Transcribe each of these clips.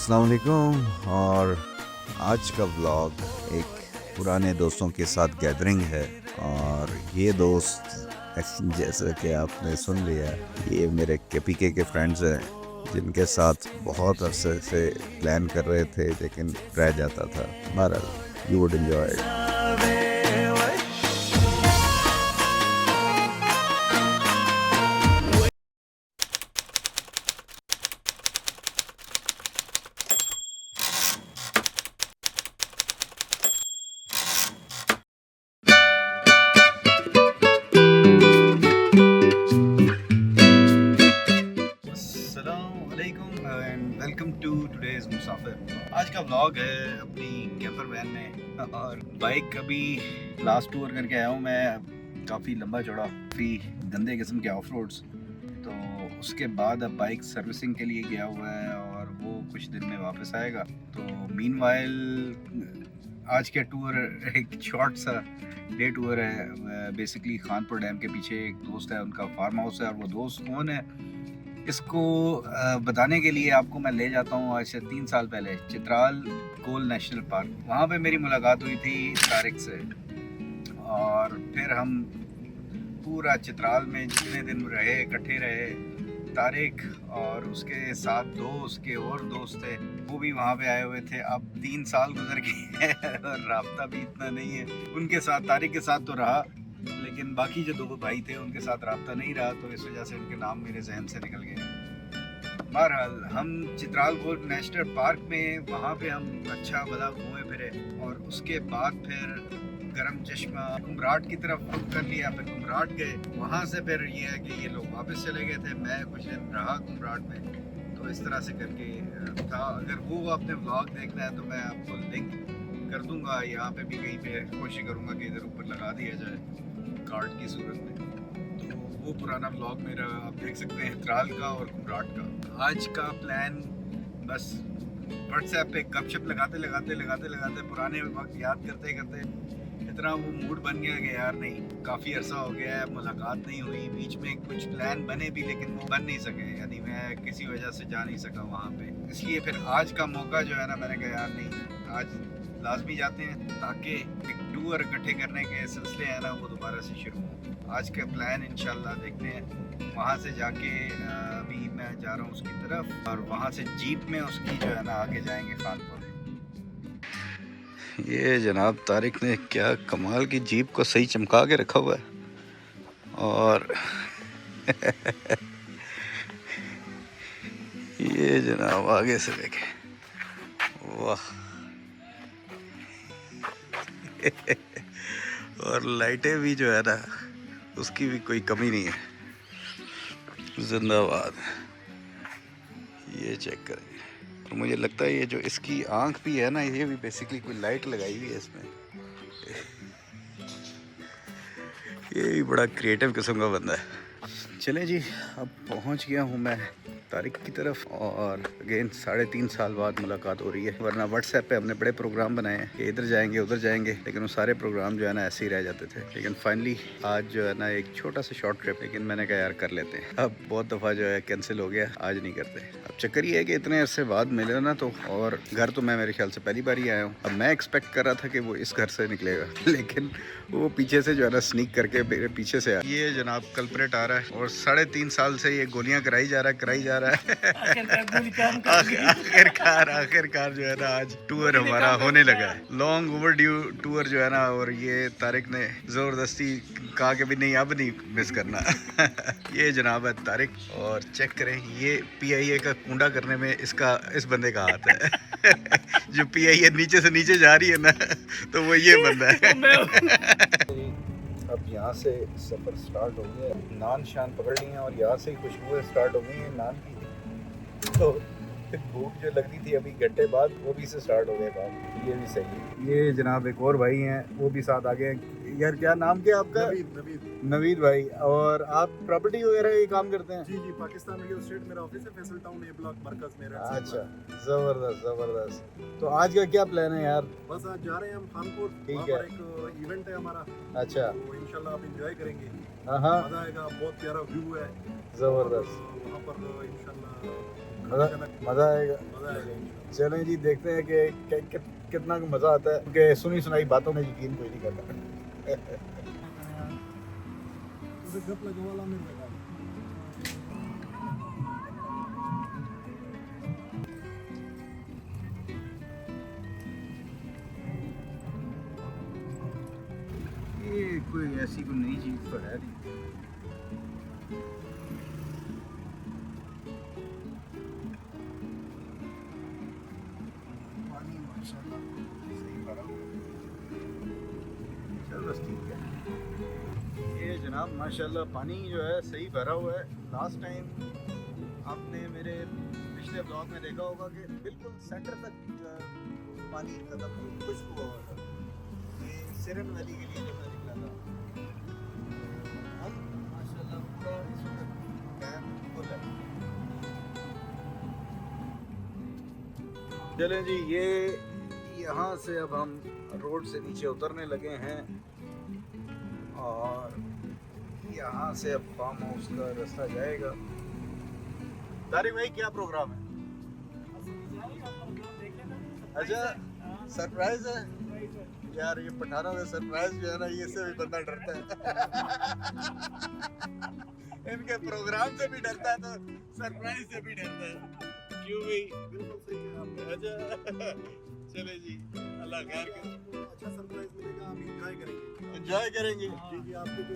अस्सलाम वालेकुम। और आज का व्लॉग एक पुराने दोस्तों के साथ गैदरिंग है। और ये दोस्त जैसे कि आपने सुन लिया, ये मेरे केपीके के फ्रेंड्स हैं जिनके साथ बहुत अरसे से प्लान कर रहे थे लेकिन रह जाता था। बहरहाल यू वुड एंजॉय इट। अस्सलामुअलैकुम एंड वेलकम टू टुडेज मुसाफिर। आज का व्लॉग है अपनी कैंपर वैन में। और बाइक अभी लास्ट टूर करके आया हूँ मैं, काफ़ी लंबा चौड़ा, काफ़ी गंदे किस्म के ऑफ रोड्स। तो उसके बाद अब बाइक सर्विसिंग के लिए गया हुआ है और वो कुछ दिन में वापस आएगा। तो मीनवाइल आज का टूर एक शॉर्ट सा डे टूर है। बेसिकली खानपुर डैम के पीछे एक दोस्त है, उनका फार्म हाउस है। और वो दोस्त कौन है इसको बताने के लिए आपको मैं ले जाता हूँ आज से 3 साल पहले चित्राल कोल नेशनल पार्क। वहाँ पे मेरी मुलाकात हुई थी तारिक से। और फिर हम पूरा चित्राल में जितने दिन रहे इकट्ठे रहे, तारिक और उसके साथ दो उसके और दोस्त थे, वो भी वहाँ पे आए हुए थे। अब 3 साल गुजर गए हैं और राब्ता भी इतना नहीं है उनके साथ। तारिक के साथ तो रहा लेकिन बाकी जो दो भाई थे उनके साथ राब्ता नहीं रहा, तो इस वजह से उनके नाम मेरे जहन से निकल गए। बहरहाल हम चित्राल कोल नेशनल पार्क में वहाँ पे हम अच्छा भला घूमे फिरे और उसके बाद फिर गरम चश्मा कुमराट की तरफ रुख कर लिया। फिर कुमराट गए, वहाँ से फिर ये है कि ये लोग वापस चले गए थे, मैं कुछ दिन रहा कुमराट में। तो इस तरह से करके था। अगर वो आपने व्लॉग देखना है तो मैं आपको लिंक कर दूंगा, यहाँ पे भी कहीं पे कोशिश करूँगा कि इधर ऊपर लगा दिया जाए कार्ड की सूरत में। तो वो पुराना व्लॉग मेरा आप देख सकते हैं चित्राल का और कुमराट का। आज का प्लान बस व्हाट्सएप पे गपशप लगाते पुराने वक्त याद करते करते इतना वो मूड बन गया कि यार नहीं, काफ़ी अरसा हो गया है, मुलाकात नहीं हुई। बीच में कुछ प्लान बने भी लेकिन वो बन नहीं सके, यानी मैं किसी वजह से जा नहीं सका वहाँ पे। इसलिए फिर आज का मौका जो है ना, मैंने कहा यार नहीं, आज लाजमी जाते हैं ताकि एक टूर इकट्ठे करने के सिलसिले हैं ना वो दोबारा से शुरू हो। आज का प्लान इंशाल्लाह देखते हैं। वहाँ से जाके अभी मैं जा रहा हूँ उसकी तरफ और वहाँ से जीप में उसकी जो है ना आगे जाएंगे खानपुर। ये जनाब तारिक ने क्या कमाल की जीप को सही चमका के रखा हुआ है। और ये जनाब आगे से देखें, वाह। और लाइटें भी जो है ना उसकी भी कोई कमी नहीं है, जिंदाबाद। ये चेक करें। और मुझे लगता है ये जो इसकी आंख भी है ना, ये भी बेसिकली कोई लाइट लगाई हुई है इसमें। ये भी बड़ा क्रिएटिव किस्म का बंदा है। चलें जी, अब पहुंच गया हूं मैं तारिक की तरफ। और अगेन 3.5 साल बाद मुलाकात हो रही है। वरना व्हाट्सएप पे हमने बड़े प्रोग्राम बनाए हैं कि इधर जाएंगे उधर जाएंगे, लेकिन वो सारे प्रोग्राम जो है ना ऐसे ही रह जाते थे। लेकिन फाइनली आज जो है ना एक छोटा सा शॉर्ट ट्रिप, लेकिन मैंने कहा यार कर लेते हैं। अब बहुत दफ़ा जो है कैंसिल हो गया, आज नहीं करते। अब चक्कर ये है कि इतने अरसे बाद मिले ना, तो और घर तो मैं मेरे ख्याल से पहली बार ही आया हूँ। अब मैं एक्सपेक्ट कर रहा था कि वो इस घर से निकलेगा, लेकिन वो पीछे से जो है ना स्नीक करके मेरे पीछे से आया। ये जनाब कल्प्रेट आ रहा है और 3.5 साल से ये गोलियां कराई जा रहा है। आखिरकार जो है ना आज टूर हमारा होने लगा है। लॉन्ग ओवर ड्यू टूर जो है ना, और ये तारिक ने जबरदस्ती कहा कि भी नहीं अब नहीं मिस करना। ये जनाब है तारिक। और चेक करें, ये PIA का कूंडा करने में इस बंदे का हाथ है। जो PIA नीचे से नीचे जा रही है ना, तो वो ये बंदा है। अब यहाँ से सफ़र स्टार्ट हो गया। नान शान पकड़ लिए हैं और यहाँ से ही खुशबू स्टार्ट हो गई है नान की। तो भूख जो लग रही थी अभी घंटे बाद, वो भी से स्टार्ट हो गया काम। ये भी सही है। ये जनाब एक और भाई हैं, वो भी साथ आ गए हैं। यार क्या नाम क्या आपका? नवीद भाई। और आप प्रॉपर्टी वगैरह ये काम करते हैं? जी जी, पाकिस्तान रियल एस्टेट मेरा ऑफिस है, फैसल टाउन ए ब्लॉक मरकज में। अच्छा, जबरदस्त। तो आज का क्या प्लान है यार? बस आज जा रहे हैं हम खानपुर। ठीक है, एक इवेंट है हमारा। अच्छा, तो इंशाल्लाह आप एंजॉय करेंगे। हाँ मजा आएगा। बहुत प्यारा व्यू है, जबरदस्त, वहाँ पर इंशाल्लाह मज़ा कनक मज़ा आएगा। मज़ा आएगा इंशाल्लाह। चलें जी, देखते हैं कि कितना मज़ा आता है, क्योंकि सुनी सुनाई बातों में यकीन कोई नहीं करता। उसे गप लगा वाला मेरे लगा। ये कोई ऐसी कोई नई चीज़ तो है नहीं। पानी माशाल्लाह सही भरा हुआ है। चलो बस ठीक है। ये जनाब माशाल्लाह पानी जो है सही भरा हुआ है। लास्ट टाइम आपने मेरे पिछले ब्लॉग में देखा होगा कि बिल्कुल सेंटर तक पानी खत्म खुश्क हुआ हुआ था। ये सिरन वैली के लिए जो मैं निकला था, अब माशाल्लाह पूरा इस वक्त डैम फुल है। चलें जी, ये यहाँ से अब हम रोड से नीचे उतरने लगे हैं और यहाँ से अब फार्म हाउस का रास्ता जाएगा। तारिक भाई क्या प्रोग्राम है? अच्छा, सरप्राइज है यार। ये पठानों में सरप्राइज जो है ना, ये से भी बंदा डरता है। इनके प्रोग्राम से भी डरता है तो सरप्राइज से भी डरता है। क्यों भाई? बिल्कुल सही है आपने। अच्छा चले जी, अल्लाह खैर करे। अच्छा सरप्राइज मिलेगा, आप एंजॉय करेंगे। एंजॉय करेंगे। जी जी, आपके जो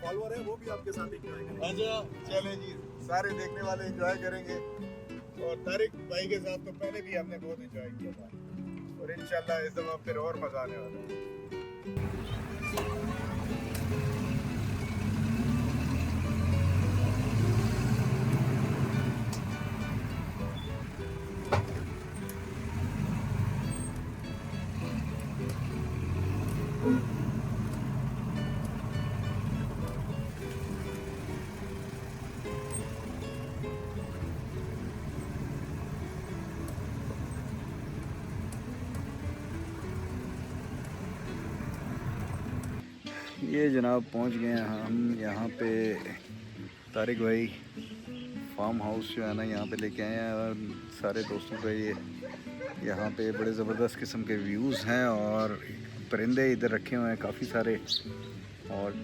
फॉलोअर है वो भी आपके साथ एंजॉय करेंगे। अच्छा चले जी, सारे देखने वाले एंजॉय करेंगे। और तारिक भाई के साथ तो पहले भी हमने बहुत एंजॉय किया था और इंशाल्लाह इस दफा फिर और मजा आने वाला है। ये जनाब पहुंच गए हैं हम यहाँ पे। तारिक भाई फार्म हाउस जो है ना यहाँ पे लेके आए हैं और सारे दोस्तों का ये यहाँ पे बड़े ज़बरदस्त किस्म के व्यूज़ हैं और परिंदे इधर रखे हुए हैं काफ़ी सारे। और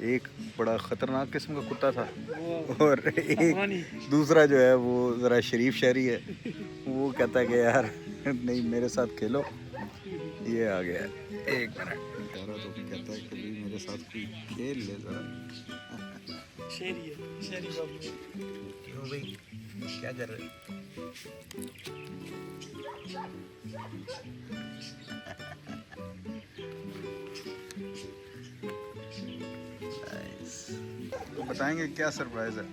एक बड़ा ख़तरनाक किस्म का कुत्ता था और एक दूसरा जो है वो ज़रा शरीफ शहरी है। वो कहता है कि यार नहीं मेरे साथ खेलो। ये आ गया, एक मिनट कह रहा तो कहता है कि भाई मेरे साथ कोई खेल ले ज़रा। शेरी है, शेरी बाबू। क्यों भाई क्या कर रहे हो? तो बताएंगे क्या सरप्राइज है?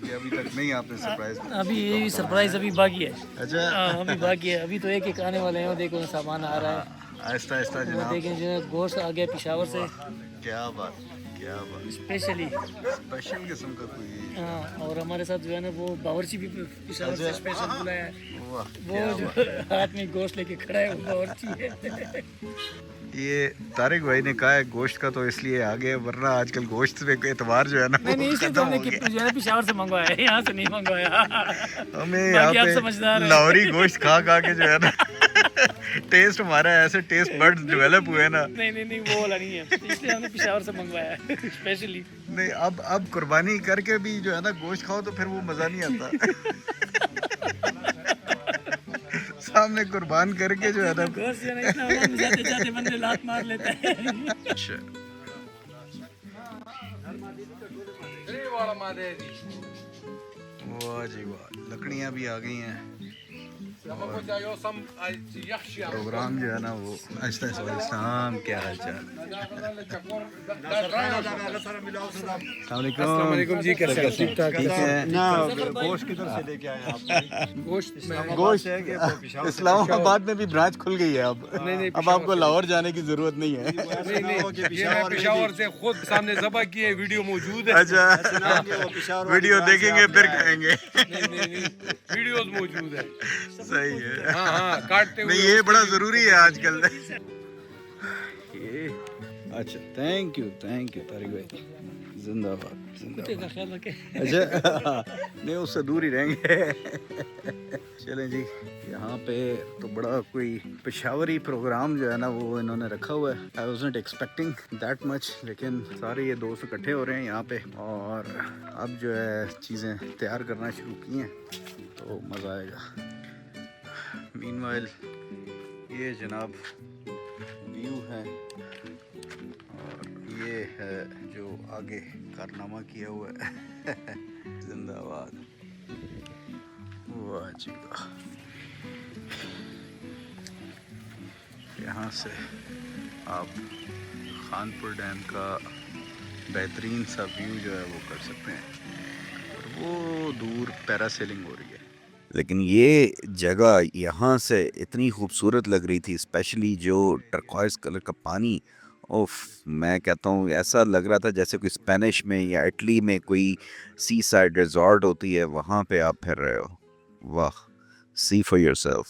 ये अभी तक नहीं आपने सरप्राइज। अभी सरप्राइज अभी बाकी है। अच्छा अभी बाकी है, अभी तो एक एक आने वाले हैं। वो देखो सामान आ रहा है, आहिस्ता आहिस्ता वो जनाब। देखें जो गोश्त आ गया पिशावर से क्या बात, क्या बात। स्पेशली। स्पेशल किस्म का कोई। हाँ, और हमारे साथ जो है ना वो बावर्ची भी पिशावर से अच्छा। स्पेशल बुलाया है। वाह वो क्या जो बात। हाथ में गोश्त लेके खड़ा है वो बावर्ची है। ये तारिक भाई ने कहा है गोश्त का तो इसलिए आ गए, वरना आजकल गोश्त पे एतबार जो है ना नहीं वो नहीं, इसलिए तो खत्म हमने हो गया। जो है पिशावर से मंगवाया है, यहाँ से नहीं मंगवाया। हमें यहाँ बाकी आप पे समझदार हैं। लाहौरी गोश्त खा खा के जो है ना टेस्ट हमारा ऐसे टेस्ट बर्ड्स डेवलप हुए ना। नहीं नहीं नहीं, वो वाला नहीं है, इसलिए हमने पिशावर से मंगवाया है स्पेशली। नहीं अब कुर्बानी करके भी जो है ना गोश्त खाओ तो फिर वो मज़ा नहीं आता। सामने कुर्बान करके जो है ना। गोश्त जो है ना इतना हवा में जाते जाते बंदे लात मार लेता है। अच्छा वाह जी वाह, लकड़ियाँ भी आ गई हैं। प्रोग्राम जो है ना वो आहिस्ता आहिस्ता। इस्लाम क्या हाल चाल? अस्सलामुअलैकुम जी, कैसे हैं? ठीक ठाक। ठीक है ना। गोश्त किधर से लेके आए आप? गोश्त है कि इस्लामाबाद में भी ब्रांच खुल गई है अब। अब आपको लाहौर जाने की जरूरत नहीं है। पेशावर से खुद सामने ज़बह किए, वीडियो मौजूद है। अच्छा वीडियो देखेंगे फिर खाएंगे। नहीं, वीडियोस मौजूद है। सही है। हाँ काटते हुए नहीं ये बड़ा जरूरी है आजकल। ये अच्छा थैंक यू तारिक भाई, जिंदाबाद कुत्ते का ख्याल रखें। अच्छा नहीं उससे दूर ही रहेंगे। चलें जी, यहाँ पे तो बड़ा कोई पेशावरी प्रोग्राम जो है ना वो इन्होंने रखा हुआ है। I was not expecting that much, लेकिन सारे ये दोस्त इकट्ठे हो रहे हैं यहाँ पे और अब जो है चीज़ें तैयार करना शुरू की हैं तो मज़ा आएगा। मीनवाइल ये जनाब व्यू है और ये है जो आगे कारनामा किया हुआ है। जिंदाबाद, वाह जी वाह। यहाँ से आप खानपुर डैम का बेहतरीन सा व्यू जो है वो कर सकते हैं और वो दूर पैरासेलिंग हो रही है। लेकिन ये जगह यहाँ से इतनी खूबसूरत लग रही थी, स्पेशली जो टर्कॉइज कलर का पानी। ओफ, मैं कहता हूँ ऐसा लग रहा था जैसे कोई स्पेनिश में या इटली में कोई सी साइड रिजॉर्ट होती है, वहाँ पे आप फिर रहे हो। वाह, सी फॉर योरसेल्फ।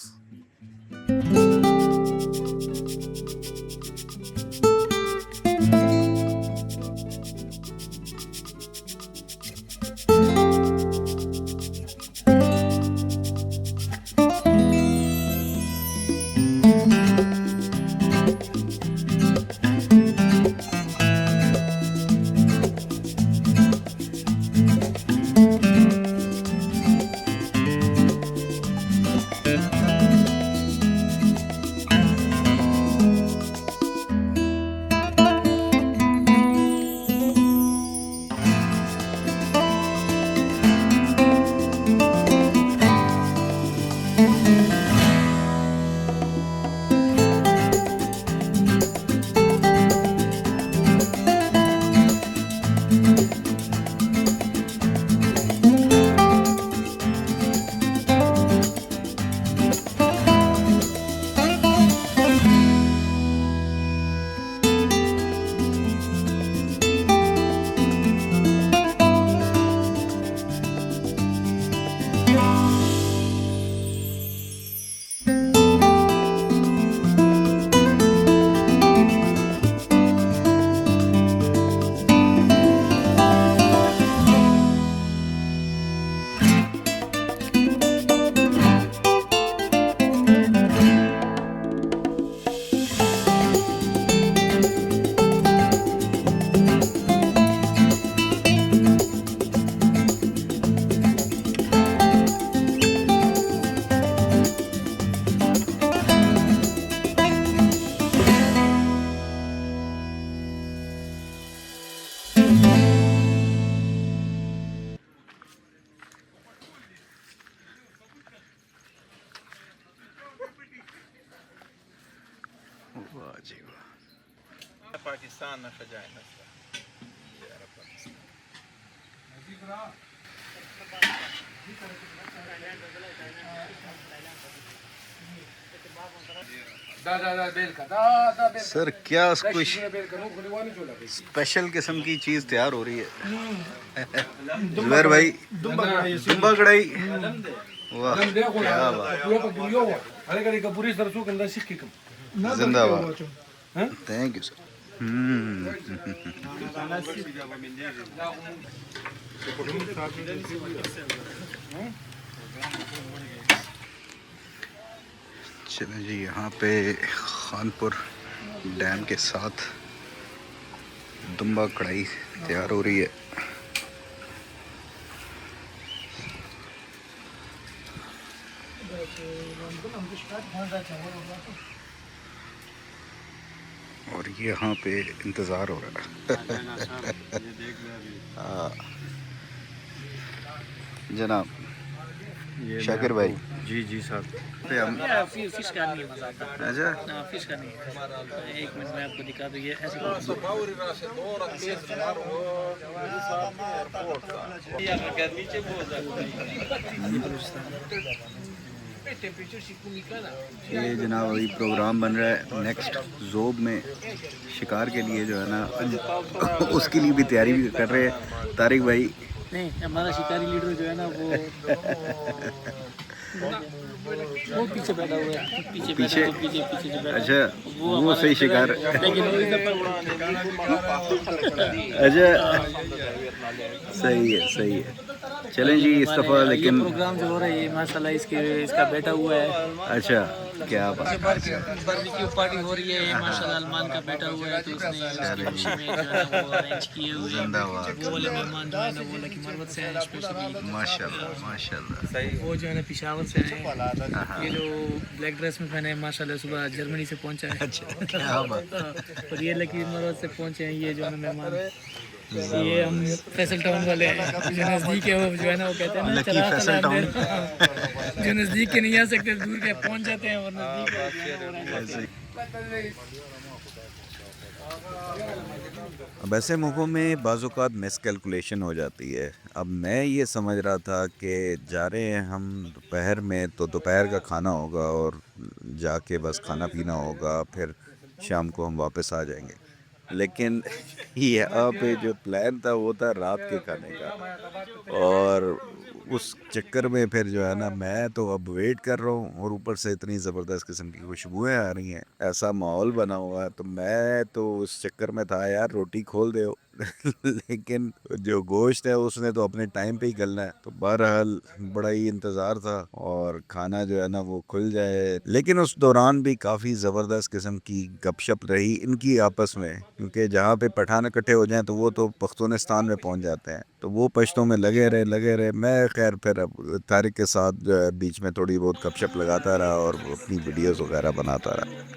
वाह जी वाह। पाकिस्तान ना सजाए ना सर क्या कुछ स्पेशल किस्म की चीज़ तैयार हो रही है। जुबैर भाई, दुम्बा कढ़ाई, वाह क्या बात, जिंदाबाद, थैंक यू सर। चलें जी, यहाँ पे खानपुर डैम के साथ दुम्बा कढ़ाई तैयार हो रही है। और यहाँ पे इंतज़ार हो रहा है। जनाब शाकिर भाई, जी जी साहब, फिश का नहीं है मजा आता। अच्छा ना फिश का नहीं है। एक मिनट में आपको दिखा दूँ, ये ऐसे ये जनाब अभी प्रोग्राम बन रहा है नेक्स्ट जोब में शिकार के लिए जो है ना, उसके लिए भी तैयारी भी कर रहे हैं तारिक भाई। नहीं, हमारा शिकारी लीडर जो है ना वो वो पीछे बैठा हुआ है, पीछे पीछे? बैठा, पीछे पीछे जो बैठा अच्छा वो हमारा सही शिकार लेकिन वो इधर पर अच्छा सही है चलें जी इस दफ़ा ये लेकिन प्रोग्राम जो हो रहा है ये माशाल्लाह इसका बैठा हुआ है, अच्छा क्या बात बारबेक्यू पार्टी हो रही है, ये माशाल्लाह अरमान का बैठा हुआ है, तो उसने उसकी खुशी में जो है ना वो अरेंज किए हुए हैं। जिंदाबाद वो वाले मेहमान जो है ना वो लकी मरवत से हैं स्पेशली, माशाल्लाह वो जो है ना पिशावर से हैं। ये जो ब्लैक ड्रेस में पहने हैं माशाल्लाह सुबह जर्मनी से पहुंचा है। अच्छा क्या बात और ये लकी मरवत से पहुंचे हैं, ये जो है ना मेहमान, ये हम फैसल टाउन वाले हैं, जो नज़दीक है वो जो है ना वो कहते हैं ना लकी चला फैसल टाउन। जो नज़दीक के नहीं आ सकते दूर के पहुंच जाते हैं, और नज़दीक के जो है ना वो रह जाते हैं। अब ऐसे मौक़ों में बाज़-औक़ात मिसकैलकुलेशन हो जाती है। अब मैं ये समझ रहा था कि जा रहे हैं हम दोपहर में, तो दोपहर का खाना होगा और जाके बस खाना पीना होगा, फिर शाम को हम वापस आ जाएंगे। लेकिन यहाँ पे जो प्लान था वो था रात के खाने का, और उस चक्कर में फिर जो है ना मैं तो अब वेट कर रहा हूँ, और ऊपर से इतनी ज़बरदस्त किस्म की खुशबुएँ आ रही हैं, ऐसा माहौल बना हुआ है, तो मैं तो उस चक्कर में था यार रोटी खोल दो लेकिन जो गोश्त है उसने तो अपने टाइम पे ही गलना है। तो बहरहाल बड़ा ही इंतज़ार था और खाना जो है ना वो खुल जाए, लेकिन उस दौरान भी काफ़ी ज़बरदस्त किस्म की गपशप रही इनकी आपस में, क्योंकि जहाँ पे पठान इकट्ठे हो जाएं तो वो तो पख्तूनिस्तान में पहुँच जाते हैं, तो वो पश्तों में लगे रहे। मैं खैर फिर अब तारिक के साथ जो है बीच में थोड़ी बहुत गपशप लगाता रहा और अपनी वीडियोज़ वगैरह बनाता रहा।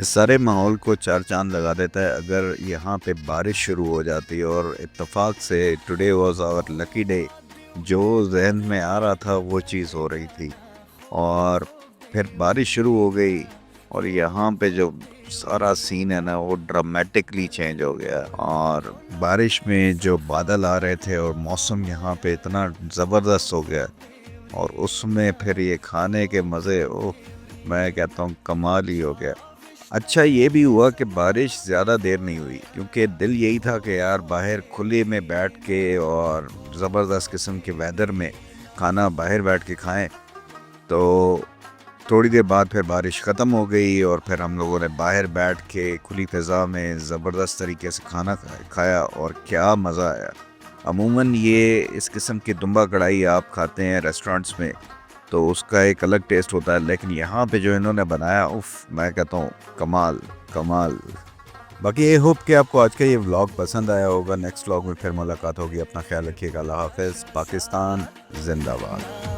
सारे माहौल को चार चांद लगा देता है अगर यहाँ पे बारिश शुरू हो जाती है, और इत्तेफाक से today was our lucky day, जो जहन में आ रहा था वो चीज़ हो रही थी, और फिर बारिश शुरू हो गई और यहाँ पे जो सारा सीन है ना वो ड्रामेटिकली चेंज हो गया, और बारिश में जो बादल आ रहे थे और मौसम यहाँ पे इतना ज़बरदस्त हो गया, और उसमें फिर ये खाने के मज़े, ओह मैं कहता हूँ कमाल ही हो गया। अच्छा ये भी हुआ कि बारिश ज़्यादा देर नहीं हुई, क्योंकि दिल यही था कि यार बाहर खुले में बैठ के और ज़बरदस्त किस्म के वेदर में खाना बाहर बैठ के खाएं। तो थोड़ी देर बाद फिर बारिश ख़त्म हो गई और फिर हम लोगों ने बाहर बैठ के खुली फ़िज़ा में ज़बरदस्त तरीके से खाना खाया और क्या मज़ा आया। अमूमन ये इस किस्म की दुम्बा कढ़ाई आप खाते हैं रेस्टोरेंट्स में तो उसका एक अलग टेस्ट होता है, लेकिन यहाँ पे जो इन्होंने बनाया उफ मैं कहता हूँ कमाल। बाकी ये होप कि आपको आज का ये व्लॉग पसंद आया होगा। नेक्स्ट व्लॉग में फिर मुलाकात होगी। अपना ख्याल रखिएगा। अल्लाह हाफ़िज़। पाकिस्तान जिंदाबाद।